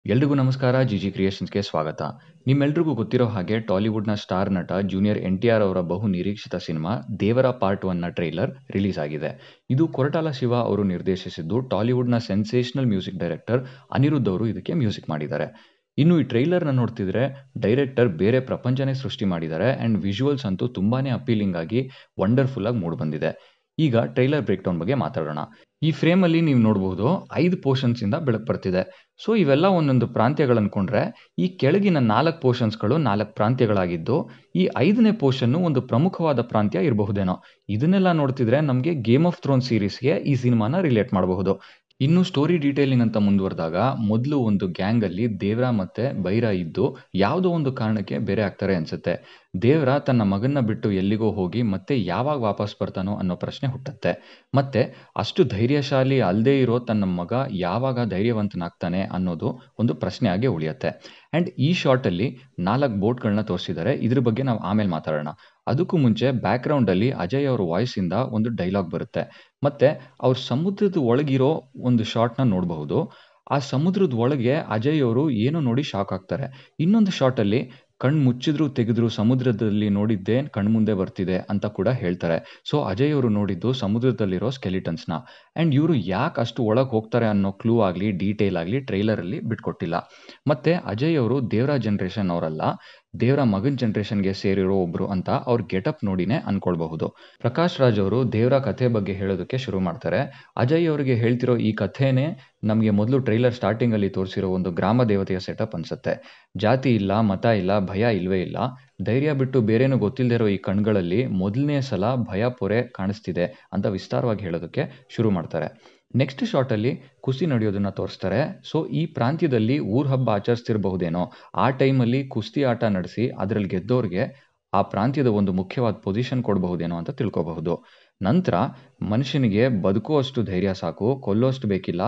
ಎಲ್ರಿಗೂ ನಮಸ್ಕಾರ. ಜಿಜಿ ಕ್ರಿಯೇಷನ್ಸ್ಗೆ ಸ್ವಾಗತ. ನಿಮ್ಮೆಲ್ರಿಗೂ ಗೊತ್ತಿರೋ ಹಾಗೆ ಟಾಲಿವುಡ್ನ ಸ್ಟಾರ್ ನಟ ಜೂನಿಯರ್ NTR ಅವರ ಬಹು ನಿರೀಕ್ಷಿತ ಸಿನಿಮಾ ದೇವರ ಪಾರ್ಟ್ 1ನ ಟ್ರೈಲರ್ ರಿಲೀಸ್ ಆಗಿದೆ. ಇದು ಕೊರಟಾಲ ಶಿವ ಅವರು ನಿರ್ದೇಶಿಸಿದ್ದು, ಟಾಲಿವುಡ್ನ ಸೆನ್ಸೇಷನಲ್ ಮ್ಯೂಸಿಕ್ ಡೈರೆಕ್ಟರ್ ಅನಿರುದ್ಧ್ ಅವರು ಇದಕ್ಕೆ ಮ್ಯೂಸಿಕ್ ಮಾಡಿದ್ದಾರೆ. ಇನ್ನು ಈ ಟ್ರೈಲರ್ನ ನೋಡ್ತಿದ್ರೆ ಡೈರೆಕ್ಟರ್ ಬೇರೆ ಪ್ರಪಂಚನೇ ಸೃಷ್ಟಿ ಮಾಡಿದ್ದಾರೆ ಆ್ಯಂಡ್ ವಿಜುವಲ್ಸ್ ಅಂತೂ ತುಂಬಾನೇ ಅಪೀಲಿಂಗ್ ಆಗಿ ವಂಡರ್ಫುಲ್ ಆಗಿ ಮೂಡ್ ಬಂದಿದೆ. ಈಗ ಟ್ರೈಲರ್ ಬ್ರೇಕ್ ಡೌನ್ ಬಗ್ಗೆ ಮಾತಾಡೋಣ. ಈ ಫ್ರೇಮಲ್ಲಿ ನೀವು ನೋಡಬಹುದು 5 ಪೋರ್ಷನ್ಸ್ ಇಂದ ಬೆಳಕು ಬರ್ತಿದೆ. ಸೊ ಇವೆಲ್ಲ ಒಂದೊಂದು ಪ್ರಾಂತ್ಯಗಳು ಅನ್ಕೊಂಡ್ರೆ, ಈ ಕೆಳಗಿನ 4 ಪೋರ್ಷನ್ಸ್ಗಳು 4 ಪ್ರಾಂತ್ಯಗಳಾಗಿದ್ದು, ಈ 5ನೇ ಪೋರ್ಷನ್ನು ಒಂದು ಪ್ರಮುಖವಾದ ಪ್ರಾಂತ್ಯ ಇರಬಹುದೇನೋ. ಇದನ್ನೆಲ್ಲ ನೋಡ್ತಿದ್ರೆ ನಮಗೆ ಗೇಮ್ ಆಫ್ ಥ್ರೋನ್ ಸೀರೀಸ್ಗೆ ಈ ಸಿನಿಮಾನ ರಿಲೇಟ್ ಮಾಡಬಹುದು. ಇನ್ನು ಸ್ಟೋರಿ ಡೀಟೇಲಿಂಗ್ ಅಂತ ಮುಂದುವರೆದಾಗ, ಮೊದಲು ಒಂದು ಗ್ಯಾಂಗ್ ಅಲ್ಲಿ ದೇವ್ರ ಮತ್ತೆ ಬೈರ ಇದ್ದು ಯಾವುದೋ ಒಂದು ಕಾರಣಕ್ಕೆ ಬೇರೆ ಆಗ್ತಾರೆ ಅನ್ಸುತ್ತೆ. ದೇವ್ರ ತನ್ನ ಮಗನ್ನ ಬಿಟ್ಟು ಎಲ್ಲಿಗೋ ಹೋಗಿ ಮತ್ತೆ ಯಾವಾಗ ವಾಪಸ್ ಬರ್ತಾನೋ ಅನ್ನೋ ಪ್ರಶ್ನೆ ಹುಟ್ಟುತ್ತೆ. ಮತ್ತೆ ಅಷ್ಟು ಧೈರ್ಯಶಾಲಿ ಅಲ್ಲದೆ ಇರೋ ತನ್ನ ಮಗ ಯಾವಾಗ ಧೈರ್ಯವಂತನಾಗ್ತಾನೆ ಅನ್ನೋದು ಒಂದು ಪ್ರಶ್ನೆ ಆಗಿ ಉಳಿಯುತ್ತೆ. ಆ್ಯಂಡ್ ಈ ಶಾರ್ಟಲ್ಲಿ 4 ಬೋಟ್ಗಳನ್ನ ತೋರಿಸಿದ್ದಾರೆ. ಇದ್ರ ಬಗ್ಗೆ ನಾವು ಆಮೇಲೆ ಮಾತಾಡೋಣ. ಅದಕ್ಕೂ ಮುಂಚೆ ಬ್ಯಾಕ್ಗ್ರೌಂಡಲ್ಲಿ ಅಜಯ್ ಅವ್ರ ವಾಯ್ಸಿಂದ ಒಂದು ಡೈಲಾಗ್ ಬರುತ್ತೆ. ಮತ್ತೆ ಅವ್ರ ಸಮುದ್ರದ ಒಳಗಿರೋ ಒಂದು ಶಾರ್ಟ್ನ ನೋಡಬಹುದು. ಆ ಸಮುದ್ರದ ಒಳಗೆ ಅಜಯ್ ಅವರು ಏನೋ ನೋಡಿ ಶಾಕ್ ಆಗ್ತಾರೆ. ಇನ್ನೊಂದು ಶಾರ್ಟಲ್ಲಿ ಕಣ್ಣು ಮುಚ್ಚಿದ್ರು ತೆಗೆದ್ರು ಸಮುದ್ರದಲ್ಲಿ ನೋಡಿದ್ದೇ ಕಣ್ಮುಂದೆ ಬರ್ತಿದೆ ಅಂತ ಕೂಡ ಹೇಳ್ತಾರೆ. ಸೊ ಅಜಯ್ ಅವರು ನೋಡಿದ್ದು ಸಮುದ್ರದಲ್ಲಿರೋ ಸ್ಕೆಲಿಟನ್ಸ್ನ. ಆ್ಯಂಡ್ ಇವರು ಯಾಕೆ ಅಷ್ಟು ಒಳಗೆ ಹೋಗ್ತಾರೆ ಅನ್ನೋ ಕ್ಲೂ ಆಗಲಿ ಡೀಟೇಲ್ ಆಗಲಿ ಟ್ರೈಲರಲ್ಲಿ ಬಿಟ್ಕೊಟ್ಟಿಲ್ಲ. ಮತ್ತೆ ಅಜಯ್ ಅವರು ದೇವರ ಜನ್ರೇಷನ್ ಅವರಲ್ಲ, ದೇವರ ಮಗನ್ ಜನ್ರೇಷನ್ಗೆ ಸೇರಿರೋ ಒಬ್ರು ಅಂತ ಅವ್ರ ಗೆಟಪ್ ನೋಡಿನೇ ಅನ್ಕೊಳ್ಬಹುದು. ಪ್ರಕಾಶ್ ರಾಜ್ ಅವರು ದೇವರ ಕಥೆ ಬಗ್ಗೆ ಹೇಳೋದಕ್ಕೆ ಶುರು ಮಾಡ್ತಾರೆ. ಅಜಯ್ ಅವರಿಗೆ ಹೇಳ್ತಿರೋ ಈ ಕಥೆನೇ ನಮಗೆ ಮೊದಲು ಟ್ರೈಲರ್ ಸ್ಟಾರ್ಟಿಂಗಲ್ಲಿ ತೋರಿಸಿರೋ ಒಂದು ಗ್ರಾಮ ದೇವತೆಯ ಸೆಟಪ್ ಅನ್ಸುತ್ತೆ. ಜಾತಿ ಇಲ್ಲ, ಮತ ಇಲ್ಲ, ಭಯ ಇಲ್ವೇ ಇಲ್ಲ. ಧೈರ್ಯ ಬಿಟ್ಟು ಬೇರೇನು ಗೊತ್ತಿಲ್ಲದೆ ಇರೋ ಈ ಕಣ್ಗಳಲ್ಲಿ ಮೊದಲನೇ ಸಲ ಭಯ ಪೊರೆ ಕಾಣಿಸ್ತಿದೆ ಅಂತ ವಿಸ್ತಾರವಾಗಿ ಹೇಳೋದಕ್ಕೆ ಶುರು ಮಾಡ್ತಾರೆ. ನೆಕ್ಸ್ಟ್ ಶಾರ್ಟಲ್ಲಿ ಕುಸ್ತಿ ನಡೆಯೋದನ್ನ ತೋರಿಸ್ತಾರೆ. ಸೊ ಈ ಪ್ರಾಂತ್ಯದಲ್ಲಿ ಊರ್ ಹಬ್ಬ ಆಚರಿಸ್ತಿರಬಹುದೇನೋ. ಆ ಟೈಮಲ್ಲಿ ಕುಸ್ತಿ ಆಟ ನಡೆಸಿ ಅದರಲ್ಲಿ ಗೆದ್ದೋರ್ಗೆ ಆ ಪ್ರಾಂತ್ಯದ ಒಂದು ಮುಖ್ಯವಾದ ಪೊಸಿಷನ್ ಕೊಡಬಹುದೇನೋ ಅಂತ ತಿಳ್ಕೊಬಹುದು. ನಂತರ ಮನುಷ್ಯನಿಗೆ ಬದುಕುವಷ್ಟು ಧೈರ್ಯ ಸಾಕು, ಕೊಲ್ಲೋಷ್ಟು ಬೇಕಿಲ್ಲ.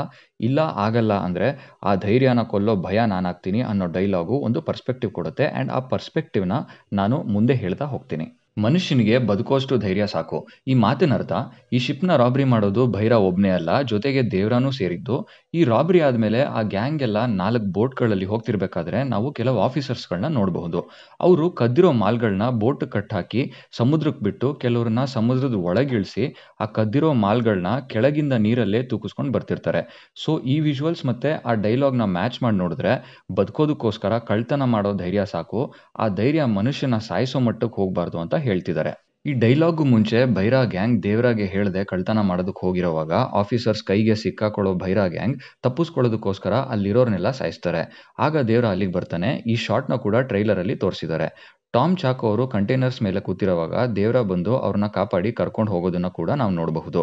ಇಲ್ಲ ಆಗಲ್ಲ ಅಂದರೆ ಆ ಧೈರ್ಯನ ಕೊಲ್ಲೋ ಭಯ ನಾನಾಗ್ತೀನಿ ಅನ್ನೋ ಡೈಲಾಗು ಒಂದು ಪರ್ಸ್ಪೆಕ್ಟಿವ್ ಕೊಡುತ್ತೆ. ಆ್ಯಂಡ್ ಆ ಪರ್ಸ್ಪೆಕ್ಟಿವ್ನ ನಾನು ಮುಂದೆ ಹೇಳ್ತಾ ಹೋಗ್ತೀನಿ. ಮನುಷ್ಯನಿಗೆ ಬದುಕೋಷ್ಟು ಧೈರ್ಯ ಸಾಕು. ಈ ಮಾತಿನ ಅರ್ಥ, ಈ ಶಿಪ್ನ ರಾಬ್ರಿ ಮಾಡೋದು ಭೈರ ಒಬ್ಬನೇ ಅಲ್ಲ, ಜೊತೆಗೆ ದೇವ್ರಾನೂ ಸೇರಿದ್ದು. ಈ ರಾಬ್ರಿ ಆದಮೇಲೆ ಆ ಗ್ಯಾಂಗ್ ಎಲ್ಲ 4 ಬೋಟ್ಗಳಲ್ಲಿ ಹೋಗ್ತಿರ್ಬೇಕಾದ್ರೆ ನಾವು ಕೆಲವು ಆಫೀಸರ್ಸ್ಗಳನ್ನ ನೋಡಬಹುದು. ಅವರು ಕದ್ದಿರೋ ಮಾಲ್ಗಳನ್ನ ಬೋಟ್ ಕಟ್ಟಾಕಿ ಸಮುದ್ರಕ್ಕೆ ಬಿಟ್ಟು ಕೆಲವ್ರನ್ನ ಸಮುದ್ರದ ಒಳಗಿಳಿಸಿ ಆ ಕದ್ದಿರೋ ಮಾಲ್ಗಳನ್ನ ಕೆಳಗಿಂದ ನೀರಲ್ಲೇ ತೂಕಿಸ್ಕೊಂಡು ಬರ್ತಿರ್ತಾರೆ. ಸೊ ಈ ವಿಜುವಲ್ಸ್ ಮತ್ತೆ ಆ ಡೈಲಾಗ್ನ ಮ್ಯಾಚ್ ಮಾಡಿ ನೋಡಿದ್ರೆ ಬದುಕೋದಕ್ಕೋಸ್ಕರ ಕಳ್ತನ ಮಾಡೋ ಧೈರ್ಯ ಸಾಕು, ಆ ಧೈರ್ಯ ಮನುಷ್ಯನ ಸಾಯಿಸೋ ಮಟ್ಟಕ್ಕೆ ಹೋಗಬಾರ್ದು ಅಂತ ಹೇಳ್ತಿದ್ದಾರೆ. ಈ ಡೈಲಾಗು ಮುಂಚೆ ಭೈರಾ ಗ್ಯಾಂಗ್ ದೇವ್ರಾಗೆ ಹೇಳ್ದೆ ಕಳ್ತನ ಮಾಡೋದಕ್ಕೆ ಹೋಗಿರೋವಾಗ ಆಫೀಸರ್ಸ್ ಕೈಗೆ ಸಿಕ್ಕಾಕೊಳ್ಳೋ ಭೈರಾ ಗ್ಯಾಂಗ್ ತಪ್ಪಿಸ್ಕೊಳ್ಳೋದಕ್ಕೋಸ್ಕರ ಅಲ್ಲಿರೋರ್ನೆಲ್ಲ ಸಾಯಿಸ್ತಾರೆ. ಆಗ ದೇವ್ರ ಅಲ್ಲಿಗೆ ಬರ್ತಾನೆ. ಈ ಶಾರ್ಟ್ನ ಕೂಡ ಟ್ರೈಲರಲ್ಲಿ ತೋರಿಸಿದ್ದಾರೆ. ಟಾಮ್ ಚಾಕೋ ಅವರು ಕಂಟೈನರ್ಸ್ ಮೇಲೆ ಕೂತಿರೋವಾಗ ದೇವ್ರ ಬಂದು ಅವ್ರನ್ನ ಕಾಪಾಡಿ ಕರ್ಕೊಂಡು ಹೋಗೋದನ್ನ ಕೂಡ ನಾವು ನೋಡಬಹುದು.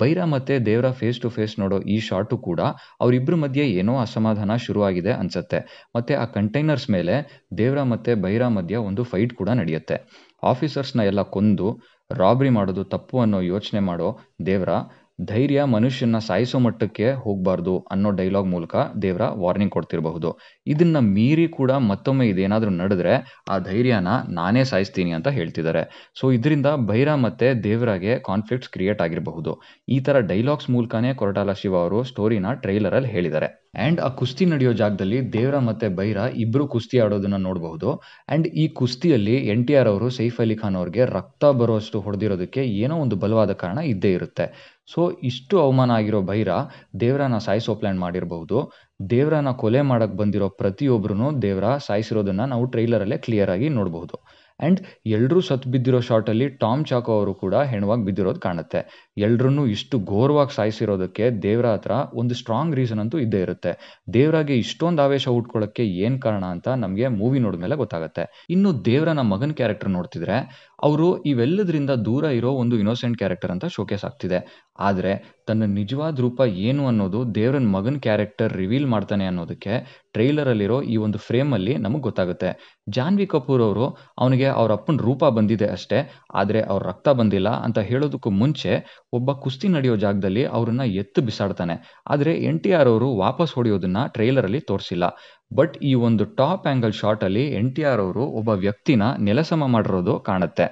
ಭೈರಾ ಮತ್ತೆ ದೇವ್ರ ಫೇಸ್ ಟು ಫೇಸ್ ನೋಡೋ ಈ ಶಾರ್ಟು ಕೂಡ ಅವರಿಬ್ಬರ ಮಧ್ಯೆ ಏನೋ ಅಸಮಾಧಾನ ಶುರುವಾಗಿದೆ ಅನ್ಸುತ್ತೆ. ಮತ್ತೆ ಆ ಕಂಟೈನರ್ಸ್ ಮೇಲೆ ದೇವ್ರ ಮತ್ತೆ ಭೈರಾ ಮಧ್ಯೆ ಒಂದು ಫೈಟ್ ಕೂಡ ನಡೆಯುತ್ತೆ. ಆಫೀಸರ್ಸ್ನ ಎಲ್ಲ ಕೊಂದು ರಾಬ್ರಿ ಮಾಡೋದು ತಪ್ಪು ಅನ್ನೋ ಯೋಚನೆ ಮಾಡೋ ದೇವ್ರ ಧೈರ್ಯ ಮನುಷ್ಯನ ಸಾಯಿಸೋ ಮಟ್ಟಕ್ಕೆ ಹೋಗಬಾರ್ದು ಅನ್ನೋ ಡೈಲಾಗ್ ಮೂಲಕ ದೇವ್ರ ವಾರ್ನಿಂಗ್ ಕೊಡ್ತಿರಬಹುದು. ಇದನ್ನ ಮೀರಿ ಕೂಡ ಮತ್ತೊಮ್ಮೆ ಇದೇನಾದರೂ ನಡೆದ್ರೆ ಆ ಧೈರ್ಯನ ನಾನೇ ಸಾಯಿಸ್ತೀನಿ ಅಂತ ಹೇಳ್ತಿದ್ದಾರೆ. ಸೊ ಇದರಿಂದ ಭೈರ ಮತ್ತೆ ದೇವ್ರಾಗೆ ಕಾನ್ಫ್ಲಿಕ್ಟ್ಸ್ ಕ್ರಿಯೇಟ್ ಆಗಿರಬಹುದು. ಈ ಥರ ಡೈಲಾಗ್ಸ್ ಮೂಲಕನೇ ಕೊರಟಾಲ ಶಿವ ಅವರು ಸ್ಟೋರಿನ ಟ್ರೈಲರಲ್ಲಿ ಹೇಳಿದ್ದಾರೆ. ಆ್ಯಂಡ್ ಆ ಕುಸ್ತಿ ನಡೆಯೋ ಜಾಗದಲ್ಲಿ ದೇವ್ರ ಮತ್ತೆ ಭೈರ ಇಬ್ಬರು ಕುಸ್ತಿ ಆಡೋದನ್ನ ನೋಡಬಹುದು. ಆ್ಯಂಡ್ ಈ ಕುಸ್ತಿಯಲ್ಲಿ NTR ಅವರು ಸೈಫ್ ಅಲಿ ಖಾನ್ ಅವ್ರಿಗೆ ರಕ್ತ ಬರೋಷ್ಟು ಹೊಡೆದಿರೋದಕ್ಕೆ ಏನೋ ಒಂದು ಬಲವಾದ ಕಾರಣ ಇದ್ದೇ ಇರುತ್ತೆ. ಸೊ ಇಷ್ಟು ಅವಮಾನ ಆಗಿರೋ ಭೈರ ದೇವ್ರನ ಸಾಯಿಸೋ ಪ್ಲಾನ್ ಮಾಡಿರಬಹುದು. ದೇವ್ರನ ಕೊಲೆ ಮಾಡಕ್ಕೆ ಬಂದಿರೋ ಪ್ರತಿಯೊಬ್ಬರೂ ದೇವ್ರ ಸಾಯಿಸಿರೋದನ್ನ ನಾವು ಟ್ರೈಲರಲ್ಲೇ ಕ್ಲಿಯರ್ ಆಗಿ ನೋಡಬಹುದು. ಆ್ಯಂಡ್ ಎಲ್ಲರೂ ಸತ್ತು ಬಿದ್ದಿರೋ ಶಾರ್ಟಲ್ಲಿ ಟಾಮ್ ಚಾಕೋ ಅವರು ಕೂಡ ಹೆಣವಾಗಿ ಬಿದ್ದಿರೋದು ಕಾಣುತ್ತೆ. ಎಲ್ಲರನ್ನೂ ಇಷ್ಟು ಘೋರವಾಗಿ ಸಾಯಿಸಿರೋದಕ್ಕೆ ದೇವ್ರ ಹತ್ರ ಒಂದು ಸ್ಟ್ರಾಂಗ್ ರೀಸನ್ ಅಂತೂ ಇದ್ದೇ ಇರುತ್ತೆ. ದೇವ್ರಾಗೆ ಇಷ್ಟೊಂದು ಆವೇಶ ಹುಟ್ಕೊಳ್ಳೋಕ್ಕೆ ಏನು ಕಾರಣ ಅಂತ ನಮಗೆ ಮೂವಿ ನೋಡಿದ್ಮೇಲೆ ಗೊತ್ತಾಗುತ್ತೆ. ಇನ್ನು ದೇವ್ರನ ಮಗನ ಕ್ಯಾರೆಕ್ಟರ್ ನೋಡ್ತಿದ್ರೆ ಅವರು ಇವೆಲ್ಲದರಿಂದ ದೂರ ಇರೋ ಒಂದು ಇನ್ನೋಸೆಂಟ್ ಕ್ಯಾರೆಕ್ಟರ್ ಅಂತ ಶೋಕೇಸ್ ಆಗ್ತಿದೆ. ಆದರೆ ತನ್ನ ನಿಜವಾದ ರೂಪ ಏನು ಅನ್ನೋದು ದೇವ್ರನ ಮಗನ ಕ್ಯಾರೆಕ್ಟರ್ ರಿವೀಲ್ ಮಾಡ್ತಾನೆ ಅನ್ನೋದಕ್ಕೆ ಟ್ರೈಲರಲ್ಲಿರೋ ಈ ಒಂದು ಫ್ರೇಮಲ್ಲಿ ನಮಗೆ ಗೊತ್ತಾಗುತ್ತೆ. ಜಾನ್ವಿ ಕಪೂರ್ ಅವರು ಅವನಿಗೆ ಅವ್ರ ಅಪ್ಪನ ರೂಪ ಬಂದಿದೆ ಅಷ್ಟೇ, ಆದರೆ ಅವ್ರ ರಕ್ತ ಬಂದಿಲ್ಲ ಅಂತ ಹೇಳೋದಕ್ಕೂ ಮುಂಚೆ ಒಬ್ಬ ಕುಸ್ತಿ ನಡೆಯೋ ಜಾಗದಲ್ಲಿ ಅವ್ರನ್ನ ಎತ್ತು ಬಿಸಾಡ್ತಾನೆ. ಆದರೆ NTR ಅವರು ವಾಪಸ್ ಹೊಡೆಯೋದನ್ನ ಟ್ರೈಲರಲ್ಲಿ ತೋರಿಸಿಲ್ಲ. ಬಟ್ ಈ ಒಂದು ಟಾಪ್ ಆ್ಯಂಗಲ್ ಶಾಟಲ್ಲಿ NTR ಅವರು ಒಬ್ಬ ವ್ಯಕ್ತಿನ ನೆಲಸಮ ಮಾಡಿರೋದು ಕಾಣುತ್ತೆ.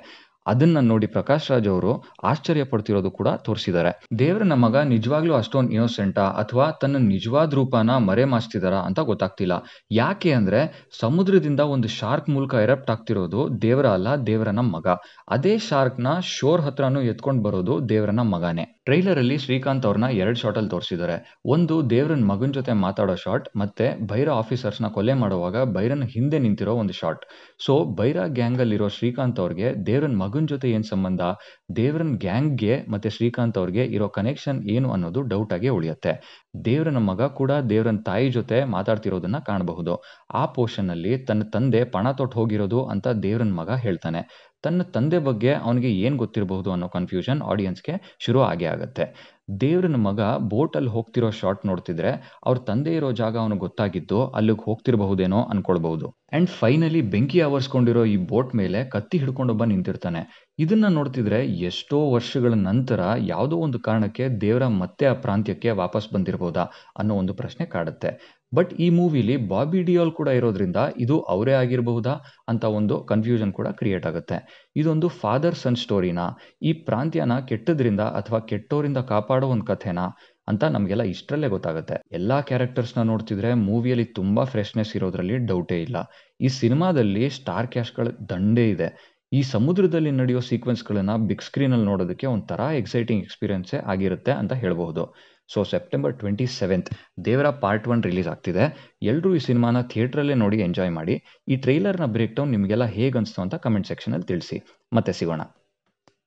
ಅದನ್ನ ನೋಡಿ ಪ್ರಕಾಶ್ ರಾಜ್ ಅವರು ಆಶ್ಚರ್ಯ ಪಡ್ತಿರೋದು ಕೂಡ ತೋರಿಸಿದ್ದಾರೆ. ದೇವರನ ಮಗ ನಿಜವಾಗ್ಲೂ ಅಷ್ಟೊಂದು ಇನ್ನೋಸೆಂಟಾ ಅಥವಾ ತನ್ನ ನಿಜವಾದ ರೂಪನ ಮರೆಮಾಚ್ತಿದಾರಾ ಅಂತ ಗೊತ್ತಾಗ್ತಿಲ್ಲ. ಯಾಕೆ ಅಂದ್ರೆ ಸಮುದ್ರದಿಂದ ಒಂದು ಶಾರ್ಕ್ ಮೂಲಕ ಎರಪ್ಟ್ ಆಗ್ತಿರೋದು ದೇವರ ಅಲ್ಲ, ದೇವರನ ಮಗ. ಅದೇ ಶಾರ್ಕ್ನ ಶೋರ್ ಹತ್ರನೂ ಎತ್ಕೊಂಡು ಬರೋದು ದೇವರನ ಮಗನೇ. ಟ್ರೈಲರ್ ಅಲ್ಲಿ ಶ್ರೀಕಾಂತ್ ಅವ್ರನ್ನ 2 ಶಾಟ್ ಅಲ್ಲಿ ತೋರಿಸಿದ್ದಾರೆ. ಒಂದು ದೇವರನ್ ಮಗನ್ ಜೊತೆ ಮಾತಾಡೋ ಶಾಟ್, ಮತ್ತೆ ಬೈರ ಆಫೀಸರ್ಸ್ನ ಕೊಲೆ ಮಾಡುವಾಗ ಬೈರನ್ ಹಿಂದೆ ನಿಂತಿರೋ ಒಂದು ಶಾಟ್. ಸೊ ಬೈರ ಗ್ಯಾಂಗ್ ಅಲ್ಲಿರೋ ಶ್ರೀಕಾಂತ್ ಅವ್ರಿಗೆ ದೇವರನ್ ಮಗನ್ ಜೊತೆ ಏನ್ ಸಂಬಂಧ, ದೇವರನ್ ಗ್ಯಾಂಗ್ಗೆ ಮತ್ತೆ ಶ್ರೀಕಾಂತ್ ಅವ್ರಿಗೆ ಇರೋ ಕನೆಕ್ಷನ್ ಏನು ಅನ್ನೋದು ಡೌಟ್ ಆಗಿ ಉಳಿಯುತ್ತೆ. ದೇವರನ ಮಗ ಕೂಡ ದೇವರನ್ ತಾಯಿ ಜೊತೆ ಮಾತಾಡ್ತಿರೋದನ್ನ ಕಾಣಬಹುದು. ಆ ಪೋರ್ಷನ್ ಅಲ್ಲಿ ತನ್ನ ತಂದೆ ಪಣ ತೊಟ್ಟು ಹೋಗಿರೋದು ಅಂತ ದೇವರನ್ ಮಗ ಹೇಳ್ತಾನೆ. ತನ್ನ ತಂದೆ ಬಗ್ಗೆ ಅವನಿಗೆ ಏನ್ ಗೊತ್ತಿರಬಹುದು ಅನ್ನೋ ಕನ್ಫ್ಯೂಷನ್ ಆಡಿಯನ್ಸ್ಗೆ ಶುರು ಆಗೇ ಆಗುತ್ತೆ. ದೇವ್ರನ ಮಗ ಬೋಟಲ್ಲಿ ಹೋಗ್ತಿರೋ ಶಾಟ್ ನೋಡ್ತಿದ್ರೆ ಅವ್ರ ತಂದೆ ಇರೋ ಜಾಗ ಅವನಿಗೆ ಗೊತ್ತಾಗಿದ್ದು ಅಲ್ಲಿಗೆ ಹೋಗ್ತಿರಬಹುದೇನೋ ಅನ್ಕೊಳ್ಬಹುದು. ಅಂಡ್ ಫೈನಲಿ ಬೆಂಕಿ ಆವರಿಸ್ಕೊಂಡಿರೋ ಈ ಬೋಟ್ ಮೇಲೆ ಕತ್ತಿ ಹಿಡ್ಕೊಂಡೊಬ್ಬ ನಿಂತಿರ್ತಾನೆ. ಇದನ್ನ ನೋಡ್ತಿದ್ರೆ ಎಷ್ಟೋ ವರ್ಷಗಳ ನಂತರ ಯಾವುದೋ ಒಂದು ಕಾರಣಕ್ಕೆ ದೇವರ ಮತ್ತೆ ಆ ಪ್ರಾಂತ್ಯಕ್ಕೆ ವಾಪಸ್ ಬಂದಿರಬಹುದಾ ಅನ್ನೋ ಒಂದು ಪ್ರಶ್ನೆ ಕಾಡುತ್ತೆ. ಬಟ್ ಈ ಮೂವಿಲಿ ಬಾಬಿ ಡಿಯೋಲ್ ಕೂಡ ಇರೋದ್ರಿಂದ ಇದು ಅವರೇ ಆಗಿರಬಹುದಾ ಅಂತ ಒಂದು ಕನ್ಫ್ಯೂಷನ್ ಕೂಡ ಕ್ರಿಯೇಟ್ ಆಗುತ್ತೆ. ಇದೊಂದು ಫಾದರ್ ಸನ್ ಸ್ಟೋರಿನಾ, ಈ ಪ್ರಾಂತ್ಯನ ಕೆಟ್ಟದ್ರಿಂದ ಅಥವಾ ಕೆಟ್ಟೋರಿಂದ ಕಾಪಾಡೋ ಒಂದು ಕಥೆನಾ ಅಂತ ನಮಗೆಲ್ಲ ಇಷ್ಟರಲ್ಲೇ ಗೊತ್ತಾಗುತ್ತೆ. ಎಲ್ಲಾ ಕ್ಯಾರೆಕ್ಟರ್ಸ್ನ ನೋಡ್ತಿದ್ರೆ ಮೂವಿಯಲ್ಲಿ ತುಂಬಾ ಫ್ರೆಶ್ನೆಸ್ ಇರೋದ್ರಲ್ಲಿ ಡೌಟೇ ಇಲ್ಲ. ಈ ಸಿನಿಮಾದಲ್ಲಿ ಸ್ಟಾರ್ ಕ್ಯಾಸ್ಟ್ಗಳ ದಂಡೇ ಇದೆ. ಈ ಸಮುದ್ರದಲ್ಲಿ ನಡೆಯೋ ಸೀಕ್ವೆನ್ಸ್ಗಳನ್ನ ಬಿಗ್ ಸ್ಕ್ರೀನಲ್ಲಿ ನೋಡೋದಕ್ಕೆ ಒಂಥರ ಎಕ್ಸೈಟಿಂಗ್ ಎಕ್ಸ್ಪೀರಿಯನ್ಸೇ ಆಗಿರುತ್ತೆ ಅಂತ ಹೇಳಬಹುದು. ಸೊ ಸೆಪ್ಟೆಂಬರ್ 27 ದೇವರ ಪಾರ್ಟ್ 1 ರಿಲೀಸ್ ಆಗ್ತಿದೆ. ಎಲ್ಲರೂ ಈ ಸಿನಿಮಾನ ಥಿಯೇಟ್ರಲ್ಲೇ ನೋಡಿ ಎಂಜಾಯ್ ಮಾಡಿ. ಈ ಟ್ರೈಲರ್ನ ಬ್ರೇಕ್ ಡೌನ್ ನಿಮಗೆಲ್ಲ ಹೇಗೆ ಅನಿಸ್ತು ಅಂತ ಕಮೆಂಟ್ ಸೆಕ್ಷನಲ್ಲಿ ತಿಳಿಸಿ. ಮತ್ತೆ ಸಿಗೋಣ.